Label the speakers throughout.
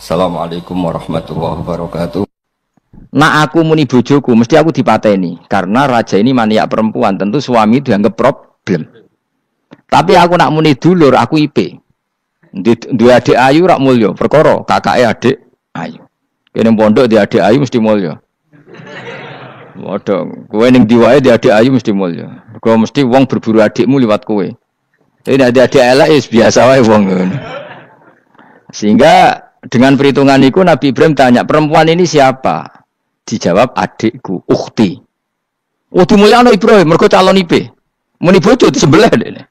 Speaker 1: Assalamualaikum warahmatullahi wabarakatuh.
Speaker 2: Nak aku muni bojoku mesti aku dipateni karena raja ini maniak perempuan, tentu suami dianggap problem. Tapi aku nak muni dulur aku IP. Dua adik ayu rak mulya, perkara kakake adik ayu. Kene pondok di adik ayu mesti mulya. Waduh, kowe ning diwae di adik ayu mesti mulya. Kowe mesti wong berburu adikmu liwat kowe. Ini adik elek biasa wae wong ngono. Sehingga dengan perhitungan itu Nabi Ibrahim tanya, perempuan ini siapa? Dijawab adikku, ukhti. Oh dimulyakno Ibrahim, mergo calon IP. Muni bojo sebelah dene.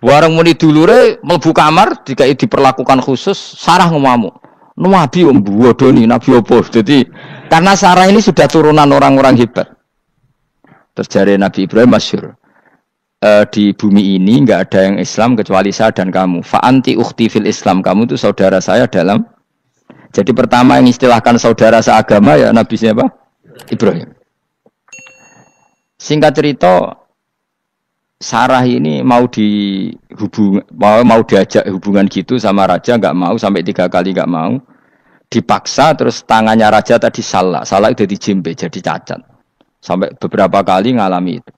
Speaker 2: Bareng muni dulure mlebu kamar dikai diperlakukan khusus, Sarah ngamuk. Nabi om bodoni, Nabi opo. Jadi karena Sarah ini sudah turunan orang-orang hebat. Terus jare Nabi Ibrahim masyhur. Di bumi ini enggak ada yang Islam kecuali saya dan kamu. Fa anti ukhti fil Islam, kamu itu saudara saya dalam. Jadi pertama yang istilahkan saudara seagama ya Nabi siapa? Ibrahim. Singkat cerita, Sarah ini mau diajak hubungan gitu sama raja, nggak mau, sampai 3 kali nggak mau. Dipaksa, terus tangannya raja tadi salah itu dijimpe, jadi cacat. Sampai beberapa kali ngalami itu.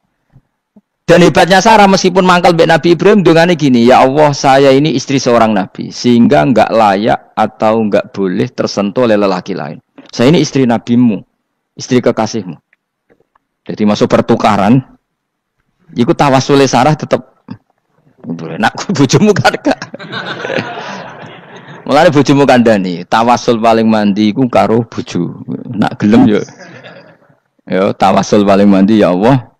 Speaker 2: Dan hebatnya Sarah meskipun mangkal mbek Nabi Ibrahim dongane gini, ya Allah saya ini istri seorang Nabi sehingga enggak layak atau enggak boleh tersentuh oleh lelaki lain. Saya ini istri nabimu, istri kekasihmu. Jadi masuk pertukaran, iku tawasule Sarah tetap boleh nak bojomu kan gak. Mulane bojomu kandhani, tawasul paling mandi iku karo bojo. Nak gelem yo. Yo tawasul paling mandi ya Allah.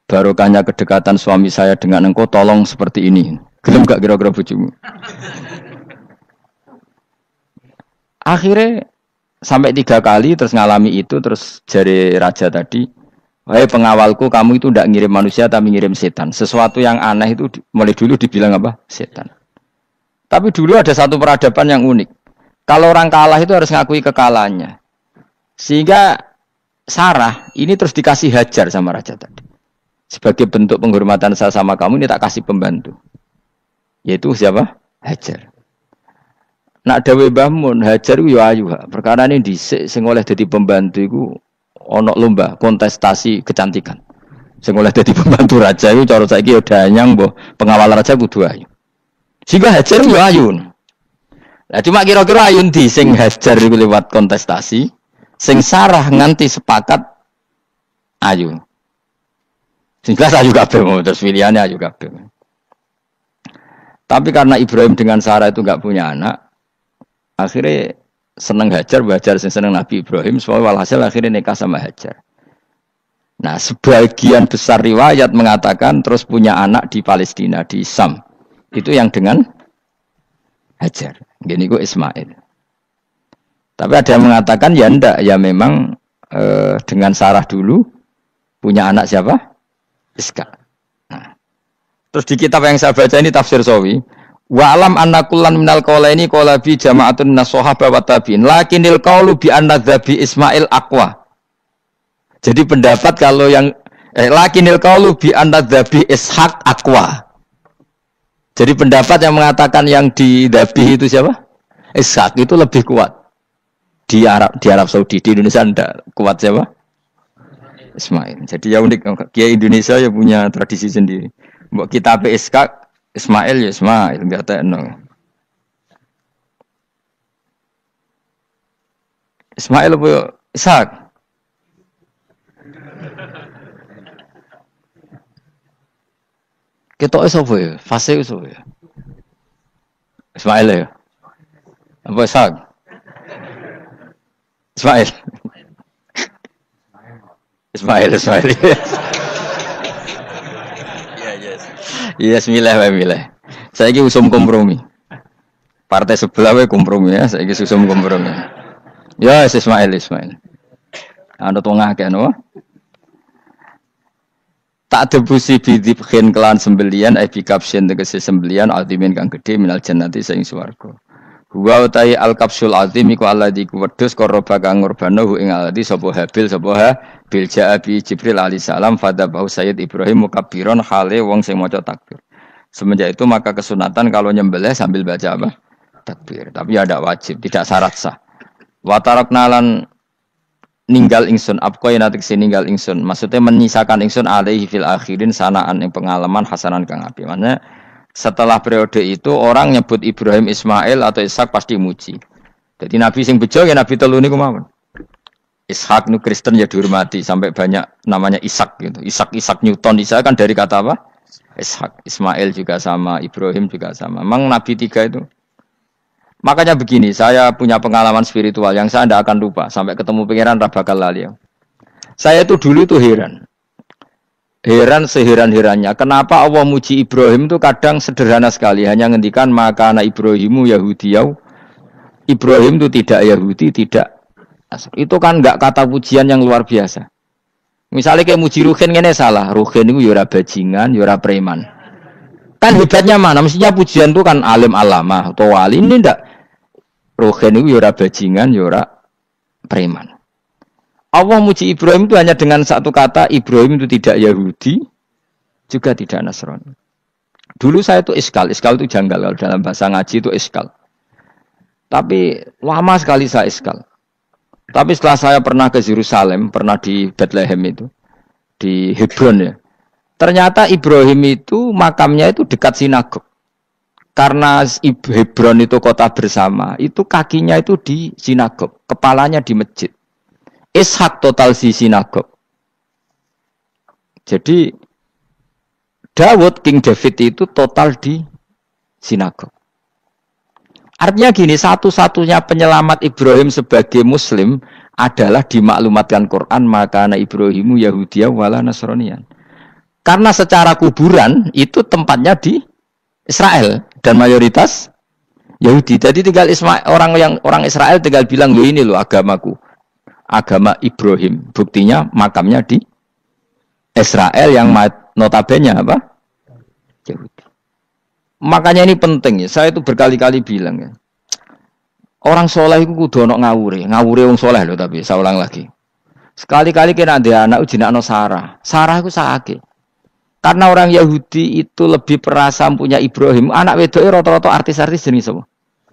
Speaker 2: Barokahnya kedekatan suami saya dengan engkau, tolong seperti ini. Gelem gak kira-kira bojomu? Akhirnya sampai 3 kali terus ngalami itu, terus jari raja tadi, wahai pengawalku, kamu itu tidak ngirim manusia tapi ngirim setan. Sesuatu yang aneh itu mulai dulu dibilang apa? Setan. Tapi dulu ada satu peradaban yang unik. Kalau orang kalah itu harus ngakui kekalahannya. Sehingga Sarah ini terus dikasih Hajar sama raja tadi. Sebagai bentuk penghormatan saya sama kamu, ini tak kasih pembantu. Yaitu siapa? Hajar. Nak dawe Mbah Mun, Hajar ku yo ayu. Perkara ini dhisik sing oleh dadi pembantu iku ana lomba kontestasi kecantikan. Sing oleh dadi pembantu raja iku cara saiki yo danyang mbah pengawal raja kudu ayu. Sehingga Hajar yo ayu. Lah cuma kira-kira ayu ndi sing Hajar iku lewat kontestasi, sing Sarah nganti sepakat ayu. Sing jelas ayu kabeh, terus pilihannya ayu kabeh. Tapi karena Ibrahim dengan Sarah itu enggak punya anak, akhirnya seneng Hajar, sing seneng Nabi Ibrahim, soalnya walhasil akhirnya nikah sama Hajar. Nah, sebagian besar riwayat mengatakan terus punya anak di Palestina, di Sam. Itu yang dengan Hajar. Gini gue Ismail. Tapi ada yang mengatakan ya enggak, ya memang dengan Sarah dulu punya anak siapa? Iska. Nah. Terus di kitab yang saya baca ini tafsir Sawi, wa alam anna kullan minal qaulaini qala bi jama'atun minas sahabah wa tabi'in lakinnil qaulu bi anna dzabi Ismail aqwa. Jadi pendapat kalau yang lakinnil qaulu bi anna dzabi Ishaq aqwa. Jadi pendapat yang mengatakan yang didabih itu siapa? Ishaq itu lebih kuat. Di Arab Saudi, di Indonesia enggak kuat siapa? Ismail. Jadi ya unik, Kiai Indonesia ya punya tradisi sendiri. Mbok kitab Ishaq, Ismail ya Ismail, enggak tekno. Ismail apa Ishaq? Ketoke sapa ya? Fase sapa ya? Ismail ya. Apa Ishaq? Ismail. Ismail. Yes, milih. Saya ini usum kompromi. Partai sebelah we kompromi ya. Saya ini usum kompromi. Ya, Ismail. Anda tengah kan, wah. Tak debusi bidibkhin kelan sembelian, bikapsin tegesi sembelian, altimin kang gede minal jannati saing swarga. Wa utai al-kapsul azim iku alladzi kuwedhus koroba kang ngurbanahu ing alladzi sapa Habil ja'abi Jibril alaihi salam fadabahu Sayyid Ibrahim mukabbiron hale wong sing maca takbir. Semenjak itu maka kesunatan kalau nyembelih sambil baca apa? takbir. Tapi ya tidak wajib, tidak syarat sah. Wa tarakna lan ninggal ingsun apko yen atik ninggal ingsun. Maksudnya menyisakan ingsun alaihi fil akhirin sanaan yang pengalaman hasanan kang apik. Maksudnya setelah periode itu orang nyebut Ibrahim, Ismail atau Ishak pasti muji. Jadi Nabi sing bejo ya Nabi telu niku mawon. Ishak nu Kristen ya dihormati sampai banyak namanya Ishak gitu. Ishak Newton Ishak kan dari kata apa? Ishak. Ismail juga sama, Ibrahim juga sama. Memang Nabi tiga itu. Makanya begini, saya punya pengalaman spiritual yang saya tidak akan lupa sampai ketemu pangeran bakal lali. Saya itu dulu tuh heran seheran-herannya. Kenapa Allah muji Ibrahim itu kadang sederhana sekali, hanya ngendikan maka anak Ibrahimu Yahudiyau. Ibrahim itu tidak Yahudi, tidak. Itu kan enggak kata pujian yang luar biasa. Misalnya kayak muji Ruhin ini salah. Ruhin itu yura bajingan, yura preman. Kan hebatnya mana? Mestinya pujian itu kan alim alama atau wali. Ini enggak. Ruhin itu yura bajingan, yura preman. Allah muji Ibrahim itu hanya dengan satu kata. Ibrahim itu tidak Yahudi, juga tidak Nasrani. Dulu saya itu iskal itu janggal. Kalau dalam bahasa ngaji itu iskal. Tapi lama sekali saya iskal. Tapi setelah saya pernah ke Yerusalem, pernah di Bethlehem itu, di Hebron ya. Ternyata Ibrahim itu makamnya itu dekat sinagog. Karena Hebron itu kota bersama, itu kakinya itu di sinagog, kepalanya di masjid. Ishak total di sinagog. Jadi King David itu total di sinagog. Artinya gini, satu-satunya penyelamat Ibrahim sebagai Muslim adalah dimaklumatkan Quran maka anak Ibrahimu Yahudiyah wala Nasraniyan. Karena secara kuburan itu tempatnya di Israel dan mayoritas Yahudi. Jadi tinggal orang Israel tinggal bilang lo ini lo agamaku, agama Ibrahim. Buktinya makamnya di Israel yang notabene apa? Yahudi. Makanya ini penting ya. Saya itu berkali-kali bilang ya. Orang soleh itu kudu ono ngawure wong soleh loh, tapi saya ulang lagi. Sekali-kali kena ada anak ujinakno Sarah. Sarah itu sakit. Karena orang Yahudi itu lebih perasa punya Ibrahim. Anak wedoknya rata-rata artis-artis jenis semua.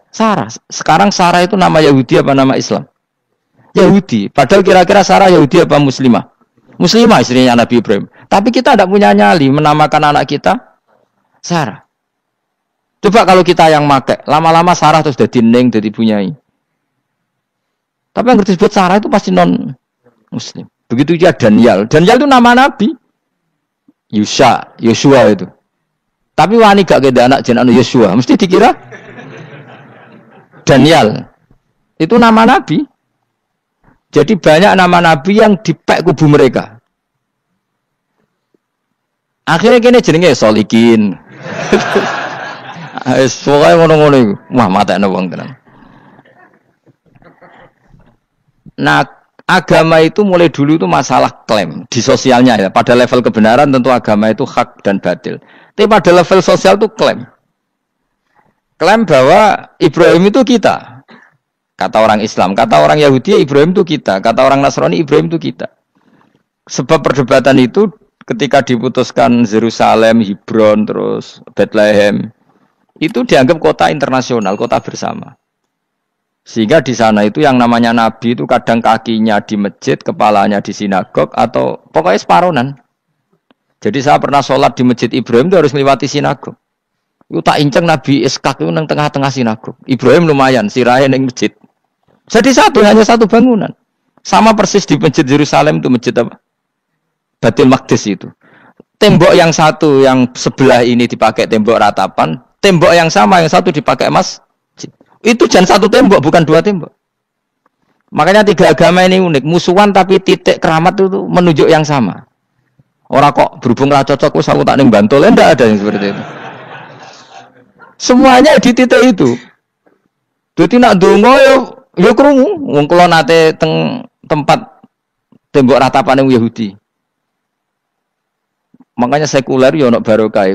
Speaker 2: Sarah. Sekarang Sarah itu nama Yahudi apa nama Islam? Yahudi. Padahal kira-kira Sarah Yahudi apa Muslimah? Muslimah istrinya Nabi Ibrahim. Tapi kita tidak punya nyali menamakan anak kita Sarah. Coba kalau kita yang make, lama-lama Sarah terus jadi neng, jadi punyai. Tapi yang disebut Sarah itu pasti non Muslim. Begitu juga Daniel. Daniel itu nama Nabi. Yosua itu. Tapi wani gak keda anak jeneng Yosua, mesti dikira Daniel. Itu nama Nabi. Jadi banyak nama Nabi yang dipek kubu mereka. Akhirnya kini jenenge Solikin. Pokoknya ngono-ngono iku. Wah, matekno wong tenan. Nah, agama itu mulai dulu itu masalah klaim di sosialnya ya. Pada level kebenaran tentu agama itu hak dan batil. Tapi pada level sosial itu klaim. Klaim bahwa Ibrahim itu kita. Kata orang Islam, kata orang Yahudi Ibrahim itu kita, kata orang Nasrani Ibrahim itu kita. Sebab perdebatan itu ketika diputuskan Yerusalem, Hebron, terus Bethlehem, itu dianggap kota internasional, kota bersama. Sehingga di sana itu yang namanya Nabi itu kadang kakinya di masjid, kepalanya di sinagog, atau pokoknya separonan. Jadi saya pernah sholat di masjid Ibrahim itu harus melewati sinagog. Itu tak inceng Nabi Ishak itu nang tengah-tengah sinagog. Ibrahim lumayan, sirahe ning masjid. Jadi hanya satu bangunan. Sama persis di masjid Yerusalem itu masjid apa? Baitul Maqdis itu. Tembok yang satu yang sebelah ini dipakai tembok ratapan. Tembok yang sama, yang satu dipakai emas. Itu jangan satu tembok, bukan dua tembok. Makanya tiga agama ini unik. Musuhan tapi titik keramat itu menunjuk yang sama. Orang kok berhubung ra cocok, aku tak ning Bantul, enggak ada yang seperti itu. Semuanya di titik itu. Jadi nak donga yo krungu. Wong kula nate teng tempat tembok ratapan Yahudi. Makanya sekuler ya ono barokah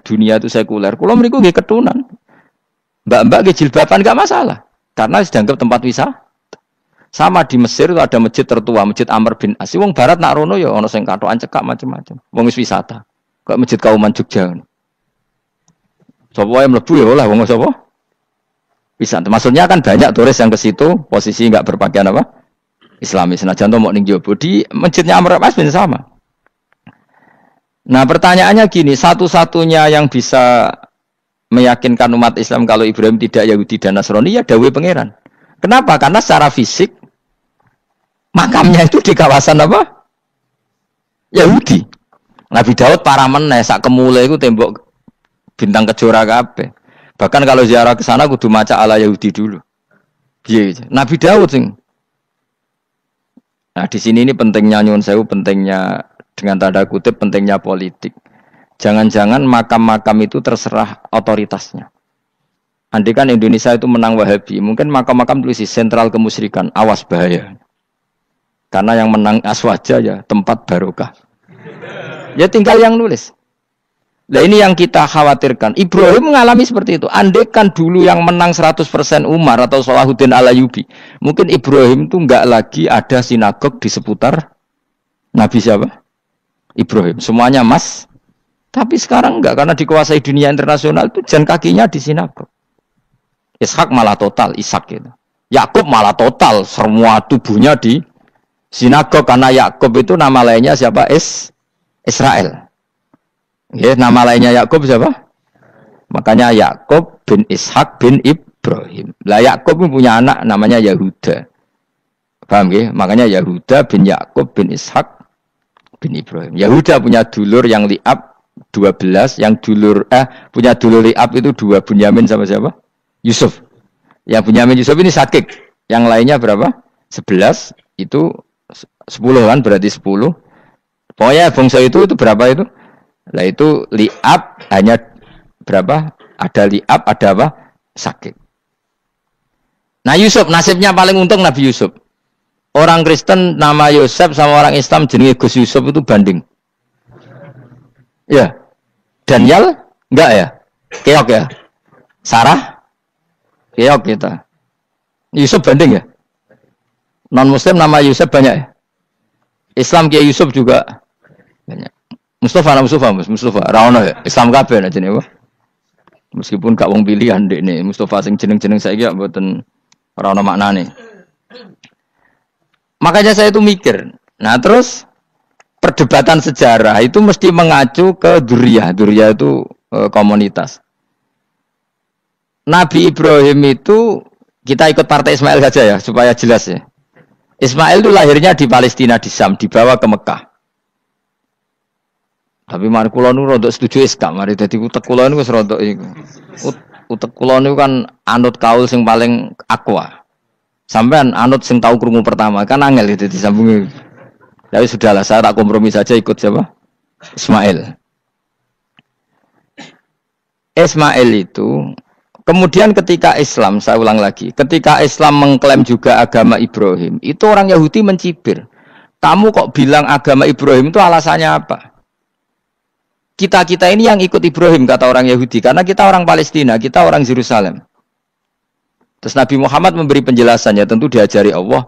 Speaker 2: dunia itu sekuler. Kula mriku nggih ketunan. Mbak-mbak nggih jilbaban enggak masalah karena dianggap tempat wisata. Sama di Mesir itu ada masjid tertua, Masjid Amr bin As. Wong barat nak rono ya ono sing katokan cekak macam-macam. Wong wis wisata. Kok Masjid Kauman Jogja. Sapa wae mlebu ya oleh wong sapa? Bisa. Maksudnya kan banyak turis yang ke situ posisi nggak berpakaian apa? Islami. Senajan to mau ning jowo di masjidnya Amr bin sama. Nah, pertanyaannya gini, satu-satunya yang bisa meyakinkan umat Islam kalau Ibrahim tidak Yahudi dan Nasrani ya dawuh pangeran. Kenapa? Karena secara fisik makamnya itu di kawasan apa? Yahudi. Nabi Daud para meneh sak kemule iku tembok bintang kejora kabeh. Bahkan kalau ziarah ke sana kudu maca ala Yahudi dulu. Piye? Nabi Daud sing. Nah, di sini ini pentingnya nyuwun sewu, pentingnya dengan tanda kutip pentingnya politik. Jangan-jangan makam-makam itu terserah otoritasnya. Andai kan Indonesia itu menang Wahabi, mungkin makam-makam tulis sentral kemusyrikan, awas bahaya. Karena yang menang Aswaja ya tempat barokah. Ya tinggal yang nulis. Nah ini yang kita khawatirkan. Ibrahim mengalami seperti itu. Andai kan dulu yang menang 100% Umar atau Salahuddin Al-Ayyubi, mungkin Ibrahim itu enggak lagi ada sinagog di seputar Nabi siapa? Ibrahim. Semuanya mas. Tapi sekarang enggak, karena dikuasai dunia internasional itu jalan kakinya di sinagog. Ishak malah total, Ishak gitu. Yakub malah total, semua tubuhnya di sinagog, karena Yakub itu nama lainnya siapa? Israel. Ya, nama lainnya Yakub siapa? Makanya Yakub bin Ishak bin Ibrahim. Lah Yakub punya anak namanya Yahuda. Paham ya? Makanya Yahuda bin Yakub bin Ishak bin Ibrahim. Yahuda punya dulur yang li'ab 12, yang dulur punya dulur li'ab itu 2, Bunyamin sama siapa? Yusuf. Yang Bunyamin Yusuf ini Sakik. Yang lainnya berapa? 11, itu 10 kan, berarti 10. Pokoknya bangsa itu berapa itu? Lah itu li'ab hanya berapa? Ada li'ab, ada apa? Sakit. Nah Yusuf, nasibnya paling untung Nabi Yusuf. Orang Kristen nama Yosef sama orang Islam jenenge Gus Yusuf itu banding. Ya. Daniel? Enggak ya? Keok ya? Sarah? Keok kita. Yusuf banding ya? Non Muslim nama Yusuf banyak ya? Islam Kiai Yusuf juga banyak. Mustafa Raono ya, Islam kabeh aja nih, meskipun gak wong pilihan dek nih, Mustafa sing jeneng-jeneng saya gak buatan Raono maknane. Makanya saya itu mikir, nah terus perdebatan sejarah itu mesti mengacu ke Duriyah itu komunitas. Nabi Ibrahim itu kita ikut partai Ismail saja ya supaya jelas ya. Ismail itu lahirnya di Palestina di Syam, dibawa ke Mekah. Tapi mari kula nu rodok setuju Islam, mari dadi utek kula niku wis rodok iku. Utek kula niku kan anut kaul sing paling akwa. Sampean anut sing tahu krungu pertama, kan angel itu disambungi. Ya sudahlah, saya tak kompromi saja ikut siapa? Ismail. Ismail itu kemudian ketika Islam, saya ulang lagi, ketika Islam mengklaim juga agama Ibrahim, itu orang Yahudi mencibir. Kamu kok bilang agama Ibrahim itu alasannya apa? Kita ini yang ikut Ibrahim, kata orang Yahudi, karena kita orang Palestina, kita orang Yerusalem. Terus Nabi Muhammad memberi penjelasannya, tentu diajari Allah,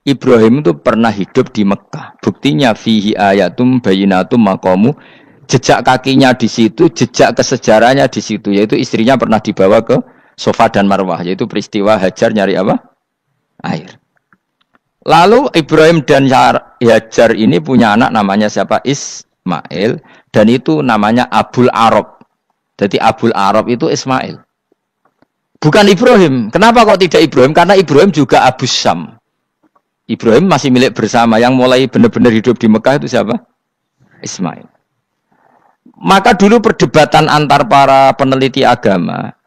Speaker 2: Ibrahim itu pernah hidup di Mekah. Buktinya fihi ayatum bayinatum maqamu, jejak kakinya di situ, jejak kesejarahnya di situ, yaitu istrinya pernah dibawa ke Safa dan Marwah, yaitu peristiwa Hajar nyari apa? Air. Lalu Ibrahim dan Hajar ini punya anak namanya siapa? Ismail. Dan itu namanya Abul Arab. Jadi Abul Arab itu Ismail. Bukan Ibrahim. Kenapa kok tidak Ibrahim? Karena Ibrahim juga Abu Syam. Ibrahim masih milik bersama. Yang mulai benar-benar hidup di Mekah itu siapa? Ismail. Maka dulu perdebatan antar para peneliti agama.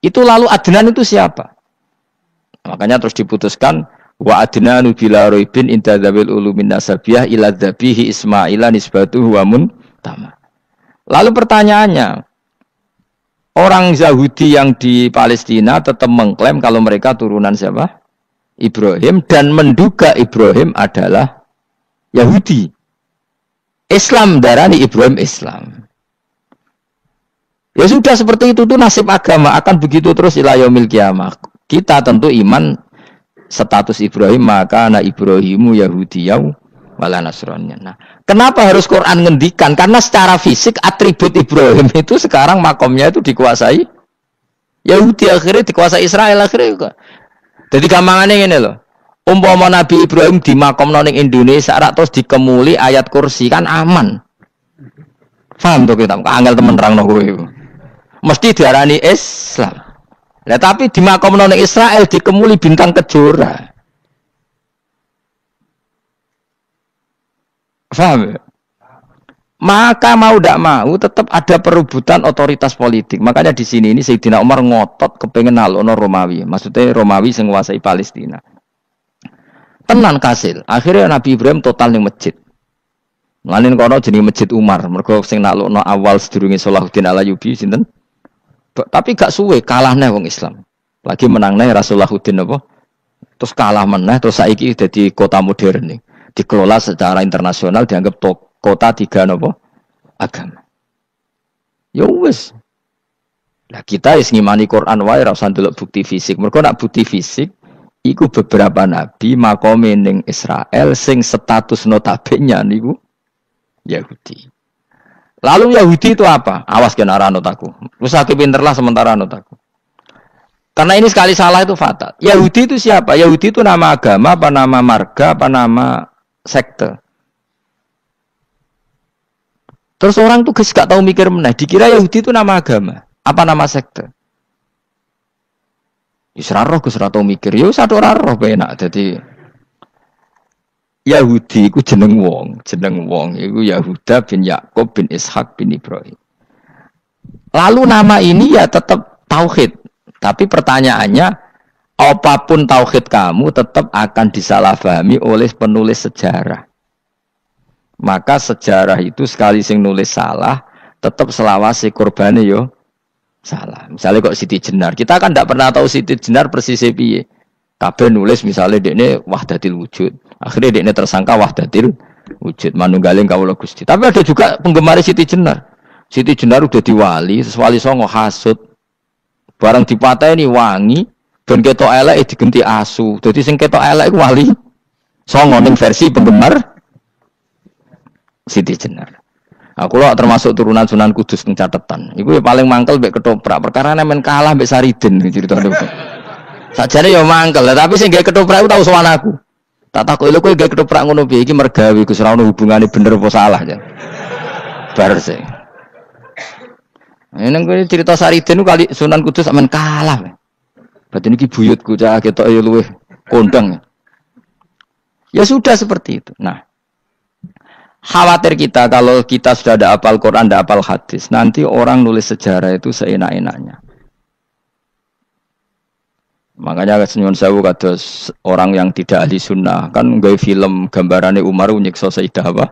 Speaker 2: Itu lalu Adnan itu siapa? Makanya terus diputuskan. Wa adnanu bila roibin inta dzawil ulumin nasabiyah ila dzabihi Ismaila nisbatuhu wa tama. Lalu pertanyaannya, orang Yahudi yang di Palestina tetap mengklaim kalau mereka turunan siapa? Ibrahim, dan menduga Ibrahim adalah Yahudi. Islam darani Ibrahim Islam. Ya sudah seperti itu tuh nasib agama akan begitu terus ila yaumil qiyamah. Kita tentu iman status Ibrahim, maka ana Ibrahimu Yahudiyau wala Nasrani. Nah, kenapa harus Quran ngendikan? Karena secara fisik atribut Ibrahim itu sekarang makomnya itu dikuasai Yahudi akhirnya dikuasai Israel akhirnya juga. Jadi gampangannya ngene lho. Umpama Nabi Ibrahim dimakamno ning Indonesia rak terus dikemuli ayat kursi kan aman. Paham to kita? Angel temen nerangno kowe iku. Mesti diarani Islam. Lah tapi dimakamno ning Israel dikemuli bintang kejora. Paham ya? Maka mau tidak mau tetap ada perebutan otoritas politik. Makanya di sini ini Sayyidina Umar ngotot kepengen nalono Romawi. Maksudnya Romawi sing nguasai Palestina. Tenan kasil. Akhirnya Nabi Ibrahim total ning masjid. Mlanin kono jenenge Masjid Umar. Mergo sing nalono awal sedurunge Salahuddin Al-Ayyubi sinten? Tapi gak suwe kalahne wong Islam. Lagi menangne Rasulullahuddin apa? Terus kalah meneh terus saiki dadi kota modern nih. Dikelola secara internasional dianggap kota tiga nopo agama. Ya wis. Lah kita wis ngimani Quran wae ora usah ndelok bukti fisik. Mergo nak bukti fisik iku beberapa nabi makome ning Israel sing status notabene niku Yahudi. Lalu Yahudi itu apa? Awas kena anut aku. Wis aku pinterlah sementara anut aku. Karena ini sekali salah itu fatal. Yahudi itu siapa? Yahudi itu nama agama, apa nama marga, apa nama sekte. Terus orang tuh gak tahu mikir meneh, dikira Yahudi itu nama agama, apa nama sekte. Israroh Gus ora tau mikir, yo satu ora roh penak. Dadi Yahudi iku jeneng wong iku Yahuda bin Yakub bin Ishak bin Ibrahim. Lalu nama ini ya tetap tauhid, tapi pertanyaannya apapun tauhid kamu tetap akan disalahpahami oleh penulis sejarah. Maka sejarah itu sekali sing nulis salah, tetap selawase korbane yo salah. Misalnya kok Siti Jenar, kita kan tidak pernah tahu Siti Jenar persisnya piye. Kabeh nulis misalnya dekne wahdatil wujud, akhirnya dekne tersangka wahdatil wujud, manunggaling kawula Gusti. Tapi ada juga penggemar Siti Jenar. Siti Jenar udah diwali, wali songo hasud, barang dipateni wangi, ben ketok elek digenti asu. Jadi sing ketok elek iku wali songo ning versi penggemar Siti Jenar. Aku lo termasuk turunan Sunan Kudus pencatatan. Iku ya paling mangkel mbek ketoprak. Perkara men kalah mbek Saridin ceritane. Sajane ya mangkel, tapi sing gawe ketoprak iku tau sowan aku. Tak takoki lho kowe gawe ketoprak ngono piye iki mergawe Gus ora ono hubungane bener apa salah ya. Bar sih. Nang kowe cerita Saridin kali Sunan Kudus men kalah. Berarti niki buyutku cah ketok ya luwih kondang. Ya sudah seperti itu. Nah, khawatir kita kalau kita sudah ada hafal Quran, ada hafal hadis, nanti orang nulis sejarah itu seenak-enaknya. Makanya senyum sewu kados orang yang tidak ahli sunnah kan nggawe film gambarannya Umar nyiksa Sayyidah apa?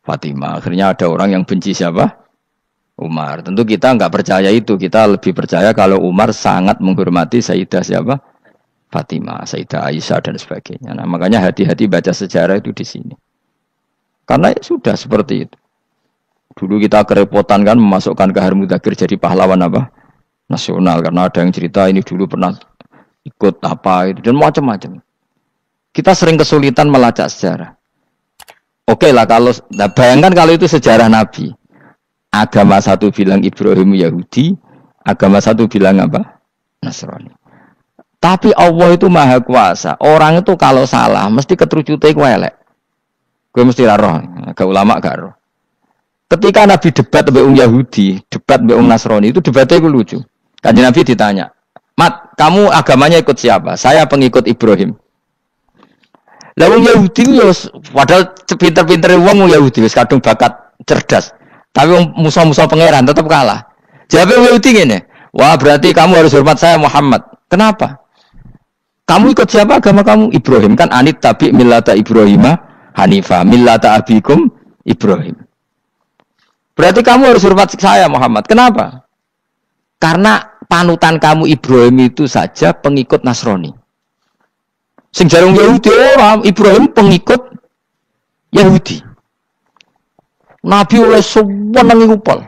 Speaker 2: Fatimah. Akhirnya ada orang yang benci siapa? Umar. Tentu kita enggak percaya itu. Kita lebih percaya kalau Umar sangat menghormati Sayyidah siapa? Fatimah, Sayyidah Aisyah dan sebagainya. Nah, makanya hati-hati baca sejarah itu di sini. Karena ya sudah seperti itu. Dulu kita kerepotan kan memasukkan Kahar Mudzakkir jadi pahlawan apa? Nasional. Karena ada yang cerita ini dulu pernah ikut apa itu dan macam-macam. Kita sering kesulitan melacak sejarah. Oke lah kalau, nah bayangkan kalau itu sejarah Nabi. Agama satu bilang Ibrahim Yahudi, agama satu bilang apa? Nasrani. Tapi Allah itu maha kuasa. Orang itu kalau salah mesti keterucute ku elek. Gue mesti roh, agak ulama gak roh. Ketika Nabi debat dengan Yahudi, debat dengan Nasrani, itu debatnya itu lucu. Kanjeng Nabi ditanya, Mat, kamu agamanya ikut siapa? Saya pengikut Ibrahim. Lalu Yahudi, padahal pinter-pinter wong Yahudi, kadang bakat cerdas. Tapi musuh-musuh pangeran tetap kalah. Jawabnya Yahudi gini, wah berarti kamu harus hormat saya Muhammad. Kenapa? Kamu ikut siapa agama kamu? Ibrahim. Kan anit tabi millata Ibrahimah Hanifah, millata abikum Ibrahim. Berarti kamu harus hormat saya Muhammad. Kenapa? Karena panutan kamu Ibrahim itu saja pengikut Nasrani. Sing jarung Yahudi orang Ibrahim pengikut Yahudi. Nabi oleh sewenang ngupol.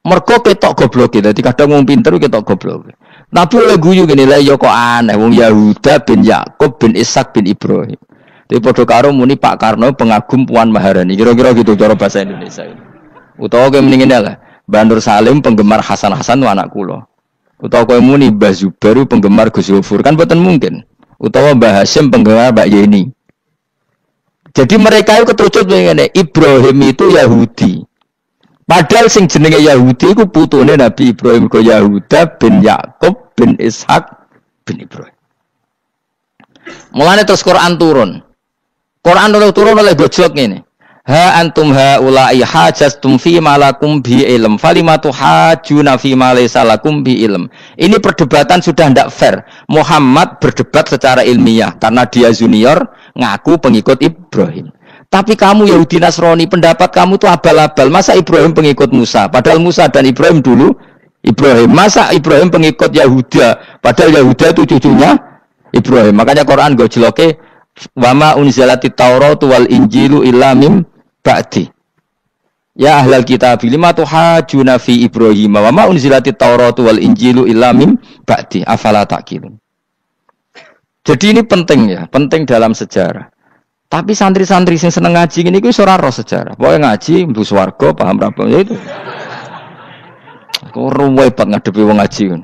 Speaker 2: Mergo ketok goblok. Dadi kadang wong pinter ketok goblok. Nabi oleh guyu gini lah ya kok aneh wong Yahuda bin Yakub bin Ishak bin Ibrahim. Tapi padha karo muni Pak Karno pengagum Puan Maharani. Kira-kira gitu cara bahasa Indonesia. Utawa ke mendingin lah. Bandur Salim penggemar Hasan Hasan itu anak kula. Utawa kowe muni Mbah Zubair penggemar Gus Yofur kan boten mungkin. Utawa Mbah Hasyim penggemar Mbak Yeni. Jadi mereka itu ketucut ngene, Ibrahim itu Yahudi. Padahal sing jenenge Yahudi iku putune Nabi Ibrahim ko Yahuda bin Yakub bin Ishak bin Ibrahim. Mulane terus Quran turun. Quran turun oleh gojlok ngene. Ha antum haula'i hajastum fi malakum bi ilm falimatu hajuna fi ma laysa lakum bi ilm. Ini perdebatan sudah tidak fair. Muhammad berdebat secara ilmiah karena dia junior ngaku pengikut Ibrahim. Tapi kamu Yahudi Nasrani pendapat kamu tuh abal-abal. Masa Ibrahim pengikut Musa? Padahal Musa dan Ibrahim dulu Ibrahim. Masa Ibrahim pengikut Yahuda? Padahal Yahuda itu cucunya Ibrahim. Makanya Quran gojloke wama unzilati Tauratu wal Injilu illa mim ba'di. Ya ahlal kitab lima tuhajuna fi Ibrahim wa ma unzilati Tauratu wal Injilu illa mim ba'di afala taqilun. Jadi ini penting ya, penting dalam sejarah. Tapi santri-santri sing seneng ngaji ini wis ora roh sejarah. Pokoke ngaji mlebu swarga paham ra ya itu. Kok ruwet banget ngadepi wong ngaji kan.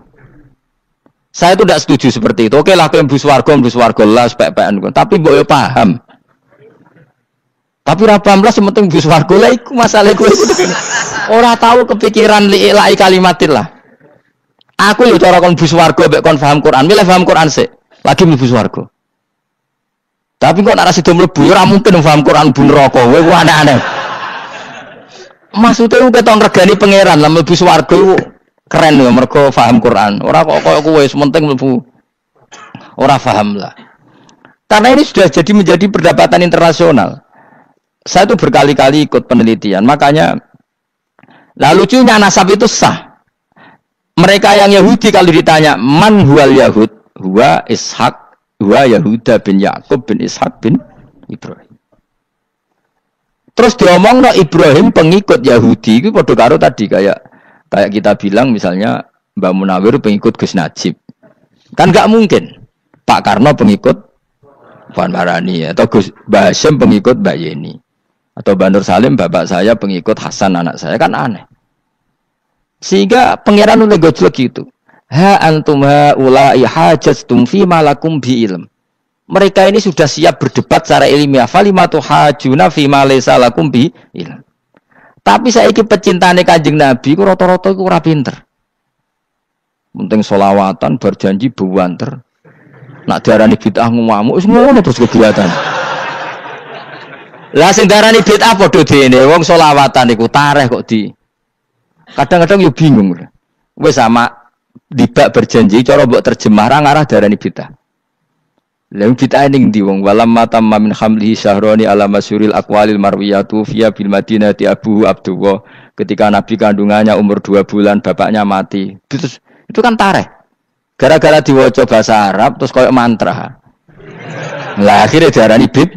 Speaker 2: Saya itu tidak setuju seperti itu. Oke lah kowe mlebu swarga lah spek-pekan. Tapi mbok yo paham. Tapi ra paham lah sing penting mlebu swarga lah iku masalah kowe. Ora tahu kepikiran li'ilai kalimatillah. Aku yo cara kon mlebu swarga mek kon paham Quran. Milih paham Quran sik. Lagi mlebu swarga. Tapi kok nek ra sida mlebu ora mungkin paham Quran bu neraka. Kowe ku aneh-aneh. Maksudnya ku keton regani pangeran lah mlebu swarga keren lho mergo paham Quran. Ora kok koyo kowe sementing mlebu. Ora paham lah. Karena ini sudah jadi menjadi perdebatan internasional. Saya itu berkali-kali ikut penelitian. Makanya lah lucunya nasab itu sah. Mereka yang Yahudi kalau ditanya man huwal Yahud, huwa Ishak, huwa Yahuda bin Yakub bin Ishak bin Ibrahim. Terus diomong no Ibrahim pengikut Yahudi itu padha karo tadi kayak kita bilang misalnya Mbak Munawir pengikut Gus Najib. Kan enggak mungkin. Pak Karno pengikut Puan Marani atau Gus Mbah Hasyim pengikut Mbak Yeni. Atau Mbak Nur Salim bapak saya pengikut Hasan anak saya kan aneh. Sehingga pangeran oleh gojlok gitu. Ha antum haula'i hajastum fi malakum bi ilm. Mereka ini sudah siap berdebat secara ilmiah. Falimatu hajuna fi ma laysa lakum bi ilm. Tapi saiki pecintane Kanjeng Nabi ku rata-rata iku ora pinter. Penting selawatan berjanji buwanter. Nak diarani bid'ah ngamuk wis ngono terus kegiatan. Lah sing diarani bid'ah padha dene wong selawatan iku tareh kok di. Kadang-kadang yo bingung. Wis sama dibak berjanji cara mbok terjemah ra ngarah diarani bid'ah. Lalu kita ning ndi wong walam matamma min hamlihi syahrani ala masyuril aqwalil marwiyatu fiya bil madinati Abu Abdullah ketika Nabi kandungannya umur 2 bulan bapaknya mati. Terus itu kan tareh. Gara-gara diwaca bahasa Arab terus koyo mantra. Lah akhirnya diarani bid.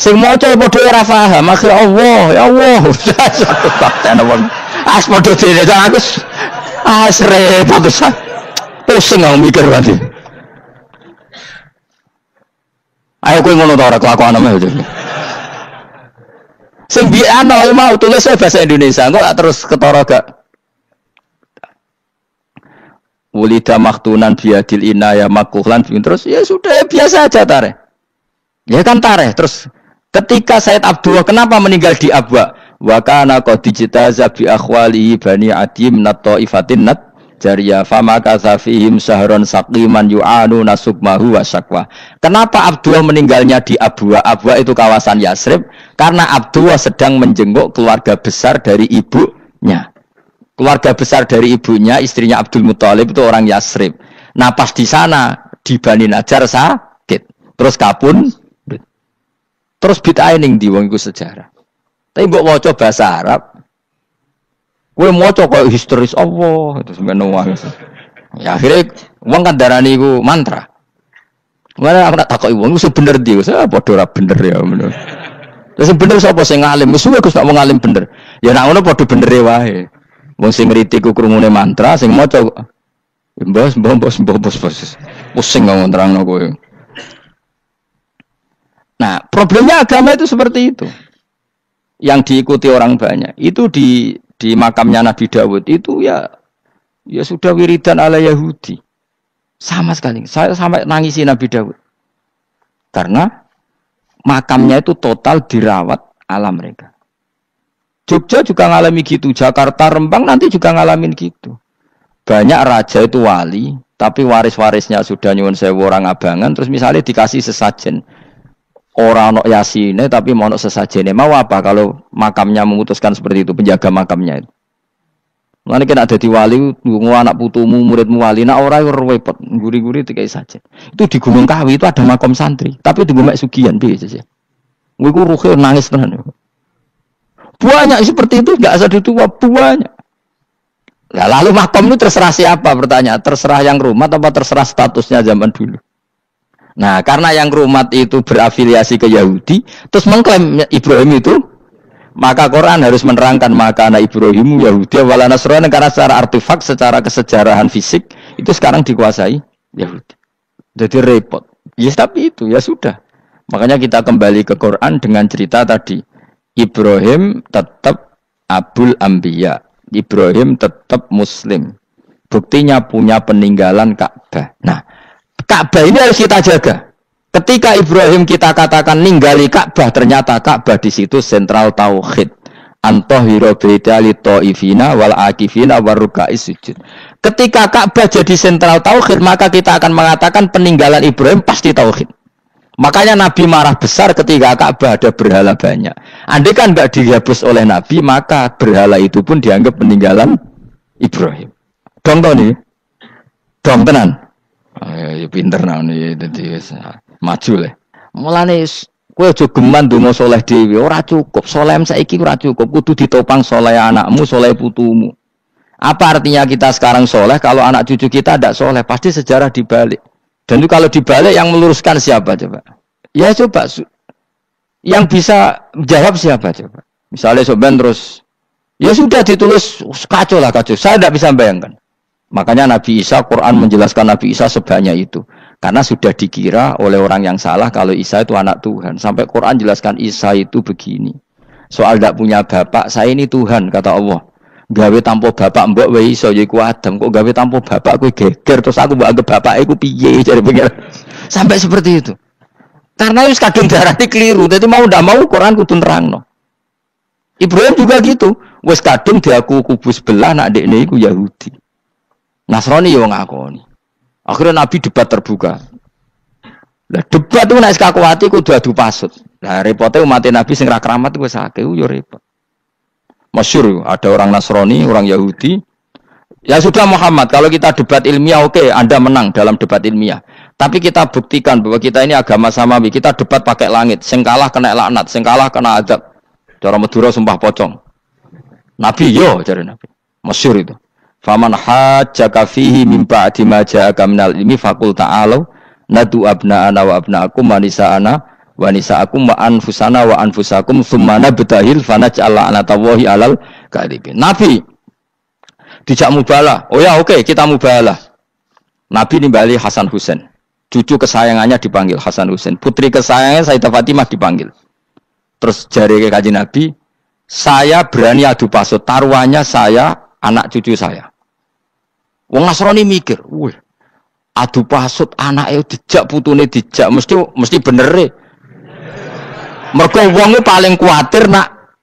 Speaker 2: Sing maca padha ora paham, akhir Allah, ya Allah. As padha dene aku repot tenan. Pusing aku mikir berarti. Ayo kowe ngono ta ora kelakuan ame aja. Sing biasa mau tulis bahasa Indonesia, kok terus ketara gak. Wulida maktunan biadil inaya makuhlan terus ya sudah biasa aja tareh. Ya kan tareh terus ketika Said Abdullah kenapa meninggal di Abwa? Wa kana qad dijtaza bi akhwalihi bani adim nat taifatin nat Jariyah fama kasafihim sahron saqiman yu'anu nasukmahu wa syakwa. Kenapa Abdullah meninggalnya di Abwa? Abwa itu kawasan Yasrib karena Abdullah sedang menjenguk keluarga besar dari ibunya. Keluarga besar dari ibunya, istrinya Abdul Muthalib itu orang Yasrib. Nah pas di sana di Bani Najjar sakit. Terus kapun. Terus bid'ah ning ndi wong iku sejarah. Tapi mbok waca bahasa Arab kowe maca koyo histeris Allah terus ngono wae. Ya akhirnya wong kan darani iku mantra. Mana aku tak takoki wong iku bener ndi wis padha ora bener ya ngono. Terus bener sapa sing ngalim? Wis Gus nak wong ngalim bener. Ya nak ngono padha benere wae. Wong sing ngritik ku krungune mantra sing maca mbos. Pusing ngomong terangno kowe. Nah, problemnya agama itu seperti itu. Yang diikuti orang banyak. Itu di makamnya Nabi Dawud itu ya Ya sudah wiridan ala Yahudi. Sama sekali. Saya sampai nangisi Nabi Daud. Karena makamnya itu total dirawat ala mereka. Jogja juga ngalami gitu, Jakarta, Rembang nanti juga ngalamin gitu. Banyak raja itu wali, tapi waris-warisnya sudah nyuwun sewu orang abangan, terus misalnya dikasih sesajen. Orang nok yasine tapi mau nok sesajene. Mau apa kalau makamnya memutuskan seperti itu, penjaga makamnya itu. Mulane kena dadi wali, nggo anak putumu, muridmu wali, nak ora repot, guri-guri dikai sajen. Itu di Gunung Kawi itu ada makam santri, tapi di Gunung Sugihan piye sih. Gue ruhe nangis tenan. Banyak seperti itu enggak asal ditua banyak. Nah, lalu makam itu terserah siapa pertanyaan? Terserah yang rumat apa terserah statusnya zaman dulu? Nah, karena yang rumat itu berafiliasi ke Yahudi, terus mengklaim Ibrahim itu, maka Quran harus menerangkan maka anak Ibrahim Yahudi wala Nasrani karena secara artefak, secara kesejarahan fisik itu sekarang dikuasai Yahudi. Jadi repot. Ya tapi itu ya sudah. Makanya kita kembali ke Quran dengan cerita tadi. Ibrahim tetap Abul Anbiya. Ibrahim tetap Muslim. Buktinya punya peninggalan Ka'bah. Nah, Ka'bah ini harus kita jaga. Ketika Ibrahim kita katakan ninggali Ka'bah, ternyata Ka'bah di situ sentral tauhid. Antahira baitali ta'ifina wal akifina waruka'is sujud. Ketika Ka'bah jadi sentral tauhid, maka kita akan mengatakan peninggalan Ibrahim pasti tauhid. Makanya Nabi marah besar ketika Ka'bah ada berhala banyak. Andai kan enggak dihapus oleh Nabi, maka berhala itu pun dianggap peninggalan Ibrahim. Dong nih. Dong tenan. Ya pinter nih dadi maju le. Mulane kowe aja geman donga saleh dhewe, ora cukup. Saleh saiki ora cukup, kudu ditopang saleh anakmu, saleh putumu. Apa artinya kita sekarang saleh kalau anak cucu kita tidak saleh? Pasti sejarah dibalik. Dan itu kalau dibalik yang meluruskan siapa coba? Ya coba yang bisa jawab siapa coba? Misalnya soben terus ya sudah ditulis kacau lah kacau. Saya tidak bisa bayangkan. Makanya Nabi Isa, Quran menjelaskan Nabi Isa sebanyak itu. Karena sudah dikira oleh orang yang salah kalau Isa itu anak Tuhan. Sampai Quran jelaskan Isa itu begini. Soal tidak punya bapak, saya ini Tuhan, kata Allah. Gawe tanpa bapak mbok wae iso ya iku Adam, kok gawe tanpa bapak kowe geger terus aku mbok anggap bapak iku piye jare pengen. Sampai seperti itu. Karena wis kadung darane keliru, dadi mau ndak mau Quran kudu nerangno. Ibrahim juga gitu, wis kadung diaku kubu sebelah nak dekne iku Yahudi. Nasrani yo ngakoni. Akhirnya Nabi debat terbuka. Lah debat itu nek kakuati kudu adu pasut. Lah repote umat Nabi sing ra keramat wis akeh yo repot. Masyhur ada orang Nasrani, orang Yahudi. Ya sudah Muhammad, kalau kita debat ilmiah oke, Anda menang dalam debat ilmiah. Tapi kita buktikan bahwa kita ini agama samawi. Kita debat pakai langit, sing kalah kena laknat, sing kalah kena adab. Cara Madura sumpah pocong. Nabi yo cari Nabi. Masyhur itu. Faman hajjaka fihi min ba'di ma ja'aka minal ilmi faqul ta'alu nadu abna'ana wa abna'akum wa nisa'ana wa nisa'akum wa anfusana wa anfusakum tsumma nabtahil fanaj'al anatallahi 'alal kadhibin. Nabi dijak mubalah. Oh ya oke, kita mubalah. Nabi nimbali Hasan Husain. Cucu kesayangannya dipanggil Hasan Husain. Putri kesayangannya Sayyidah Fatimah dipanggil. Terus jari ke Kanjeng Nabi, saya berani adu pasut, taruhannya saya, anak cucu saya. Wong Nasrani mikir, wih, adu pasut anaknya dijak putune dijak, mesti bener e. Mergo wong paling kuatir nak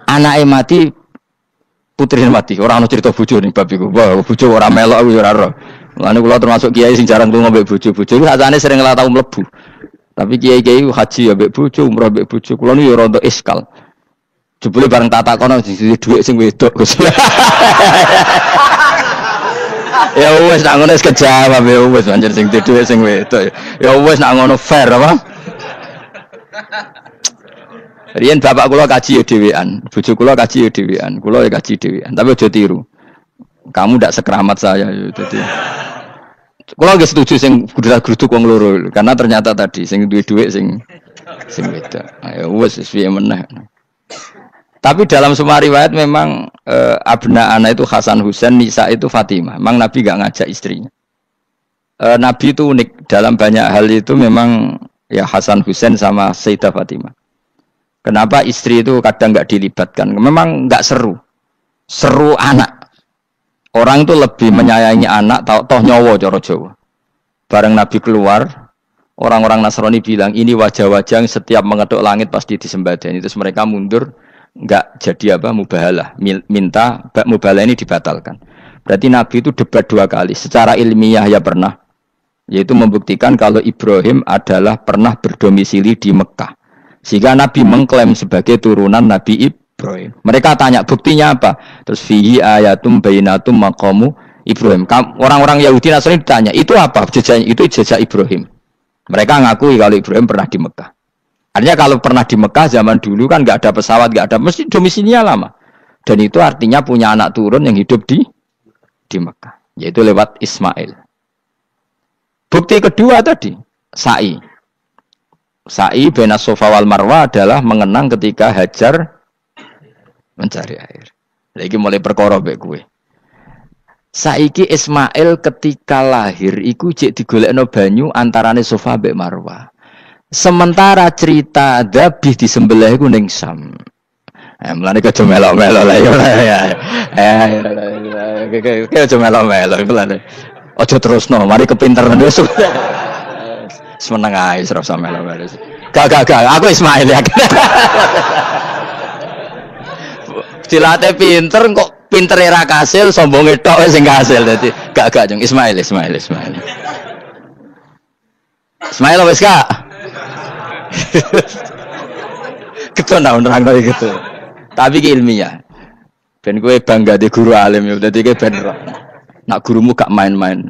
Speaker 2: anake mati, putrine mati. Ora ana cerita bojo ning bab iku. Wah, bojo ora melok aku ora ora. Mulane kula termasuk kiai sing jarang lunga mbek bojo-bojo. Iku sakjane sering ora tau mlebu. Tapi kiai-kiai haji ya mbek bojo, umrah mbek bojo. Kula niku ya rada iskal. Jebule bareng tak takono dhuwit sing wedok. Ya wis nak ngono wis kejawab ya wis anjir sing dhuwit sing wedok. Ya wis nak ngono fair apa? Riyen bapak kula kaji ya dhewean, bojo kula kaji ya dhewean, kula ya kaji dhewean. Tapi aja tiru. Kamu ndak sekeramat saya ya dadi. Kula nggih setuju sing gudrak-gruduk wong loro karena ternyata tadi sing duwe dhuwit sing beda. Ya wis piye meneh. Tapi dalam semua riwayat memang abna ana itu Hasan Husain, Nisa itu Fatimah. Memang Nabi enggak ngajak istrinya. Nabi itu unik dalam banyak hal itu memang ya Hasan Husain sama Sayyidah Fatimah. Kenapa istri itu kadang nggak dilibatkan? Memang nggak seru. Seru anak. Orang itu lebih menyayangi anak toh nyawa cara Jawa. Bareng Nabi keluar, orang-orang Nasrani bilang ini wajah-wajah yang setiap mengetuk langit pasti disembadani. Terus mereka mundur, enggak jadi apa mubahalah, minta mubahalah ini dibatalkan. Berarti Nabi itu debat 2 kali. Secara ilmiah ya pernah, yaitu membuktikan kalau Ibrahim adalah pernah berdomisili di Mekah. Sehingga Nabi mengklaim sebagai turunan Nabi Ibrahim. Mereka tanya buktinya apa? Terus fihi ayatum bainatum maqamu Ibrahim. Orang-orang Yahudi Nasrani ditanya, itu apa? Itu jejak Ibrahim. Mereka ngakui kalau Ibrahim pernah di Mekah. Artinya kalau pernah di Mekah zaman dulu kan nggak ada pesawat, nggak ada, mesti domisilinya lama. Dan itu artinya punya anak turun yang hidup di Mekah, yaitu lewat Ismail. Bukti kedua tadi, sa'i. Sa'i baina Safa wal Marwah adalah mengenang ketika Hajar mencari air. Lagi mulai perkara mbek kowe. Saiki Ismail ketika lahir iku jek digolekno banyu antarane Safa mbek Marwah. Sementara cerita Dzabih disembelih iku ning Sam. Mulane aja melok-melok lah ya. Aja melok-melok mulane. Aja terusno, mari kepinteran wis. Semeneng ae ora usah melok-melok. Gak, aku Ismail ya. Cilate pinter kok pinter era kasil sombonge tok sing kasil dadi gak jeng Ismail. Ismail wis Kak. Keton nerangno gitu. Tapi ki ilmiah. Ben kowe bangga di guru alim ya dadi kowe ben nak gurumu gak main-main.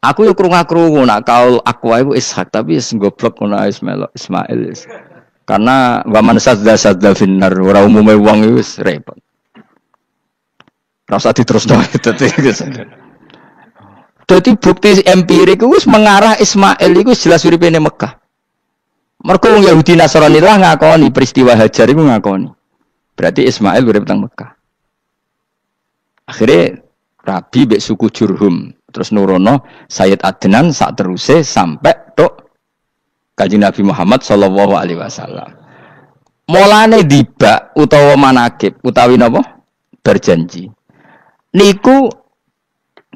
Speaker 2: Aku yo krungu-krungu nak kaul Aqwa iku Ishak tapi wis goblok ngono Ismail. Karena waman sadza finnar ora umume wong iku wis repot. Rasa diterusno dadi bukti empirik wis mengarah Ismail iku jelas uripe ning Mekah. Mergo wong Yahudi Nasrani lah ngakoni peristiwa Hajar iku ngakoni. Berarti Ismail urip teng Mekah. Akhirnya Rabi mbek suku Jurhum terus nurono Sayyid Adnan sak teruse sampai tok Kanjeng Nabi Muhammad sallallahu alaihi wasallam. Mulane dibak utawa manakib utawi napa? Berjanji. Niku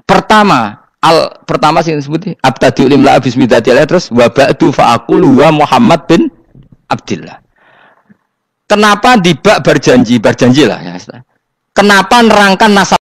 Speaker 2: pertama sing disebut abtadiul imla bismillah terus wa ba'du fa aqulu wa Muhammad bin Abdillah. Kenapa dibak berjanji lah ya. Kenapa nerangkan nasab